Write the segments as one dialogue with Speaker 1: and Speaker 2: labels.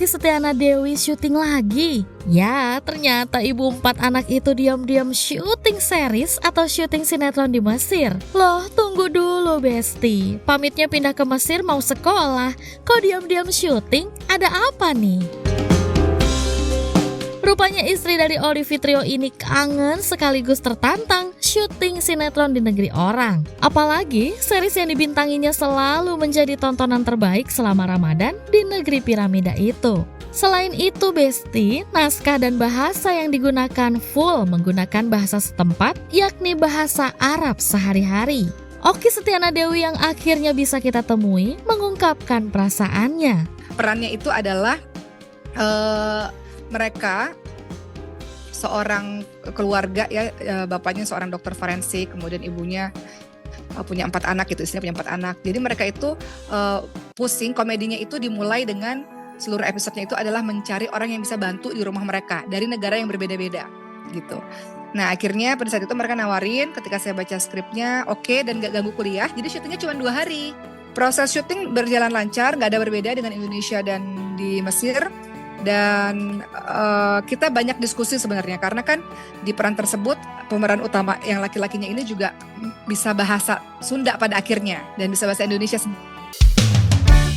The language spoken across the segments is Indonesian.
Speaker 1: Okky Setiana Dewi syuting lagi? Ya, ternyata ibu 4 anak itu diam-diam syuting series atau syuting sinetron di Mesir. Loh, tunggu dulu Besti. Pamitnya pindah ke Mesir mau sekolah, kok diam-diam syuting? Ada apa nih? Rupanya istri dari Olly Fitrio ini kangen sekaligus tertantang syuting sinetron di negeri orang. Apalagi series yang dibintanginya selalu menjadi tontonan terbaik selama Ramadan di negeri piramida itu. Selain itu Besti, naskah dan bahasa yang digunakan full menggunakan bahasa setempat, yakni bahasa Arab sehari-hari. Okky Setiana Dewi yang akhirnya bisa kita temui mengungkapkan perasaannya.
Speaker 2: Perannya itu adalah mereka seorang keluarga ya, bapaknya seorang dokter forensik, kemudian ibunya punya 4 anak gitu, istrinya punya 4 anak. Jadi mereka itu pusing, komedinya itu dimulai dengan seluruh episodenya itu adalah mencari orang yang bisa bantu di rumah mereka dari negara yang berbeda-beda gitu. Nah akhirnya pada saat itu mereka nawarin, ketika saya baca skripnya oke, dan gak ganggu kuliah, jadi syutingnya cuma 2 hari. Proses syuting berjalan lancar, gak ada berbeda dengan Indonesia dan di Mesir. Dan kita banyak diskusi sebenarnya, karena kan di peran tersebut pemeran utama yang laki-lakinya ini juga bisa bahasa Sunda pada akhirnya dan bisa bahasa Indonesia.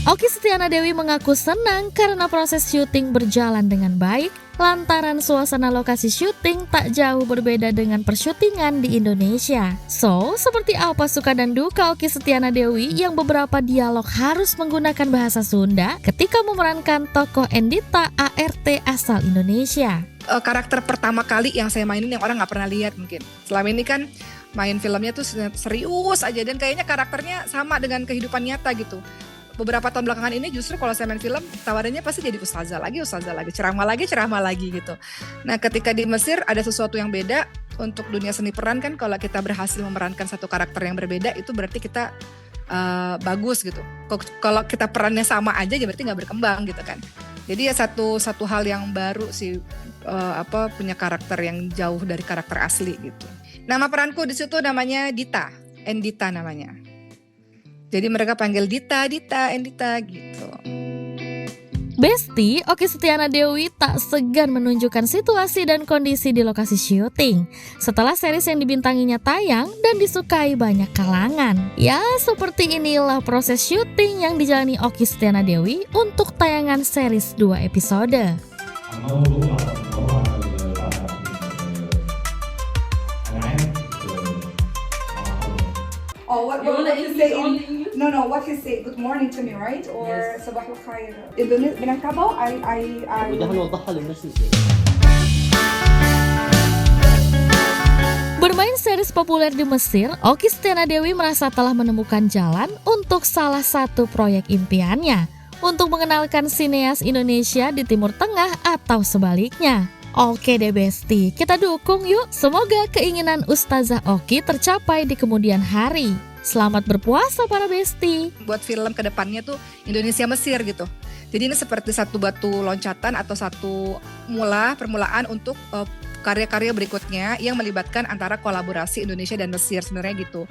Speaker 1: Okky Setiana Dewi mengaku senang karena proses syuting berjalan dengan baik lantaran suasana lokasi syuting tak jauh berbeda dengan persyutingan di Indonesia. So, seperti apa suka dan duka Okky Setiana Dewi yang beberapa dialog harus menggunakan bahasa Sunda ketika memerankan tokoh Endita ART asal Indonesia?
Speaker 2: Karakter pertama kali yang saya mainin yang orang gak pernah lihat mungkin. Selama ini kan main filmnya tuh serius aja dan kayaknya karakternya sama dengan kehidupan nyata gitu. Beberapa tahun belakangan ini justru kalau saya main film tawarannya pasti jadi ustazah lagi, ceramah lagi gitu. Nah ketika di Mesir ada sesuatu yang beda. Untuk dunia seni peran kan kalau kita berhasil memerankan satu karakter yang berbeda itu berarti kita bagus gitu. Kalau kita perannya sama aja ya berarti gak berkembang gitu kan. Jadi ya satu hal yang baru sih, punya karakter yang jauh dari karakter asli gitu. Nama peranku di situ namanya Dita, Endita namanya. Jadi mereka panggil Dita, Endita gitu.
Speaker 1: Besti, Okky Setiana Dewi tak segan menunjukkan situasi dan kondisi di lokasi syuting setelah series yang dibintanginya tayang dan disukai banyak kalangan. Ya, seperti inilah proses syuting yang dijalani Okky Setiana Dewi untuk tayangan series 2 episode.
Speaker 3: Oh, what he say? No, what he say? Good morning to me, right? Or صباح الخير. Minangkabau, I.
Speaker 4: وده هنوضحها للناس ازاي؟
Speaker 1: Bermain series populer di Mesir, Okky Setiana Dewi merasa telah menemukan jalan untuk salah satu proyek impiannya untuk mengenalkan sineas Indonesia di Timur Tengah atau sebaliknya. Oke deh Besti, kita dukung yuk. Semoga keinginan Ustazah Okky tercapai di kemudian hari. Selamat berpuasa para Besti.
Speaker 2: Buat film kedepannya tuh Indonesia Mesir gitu. Jadi ini seperti satu batu loncatan atau satu permulaan untuk karya-karya berikutnya yang melibatkan antara kolaborasi Indonesia dan Mesir sebenarnya gitu.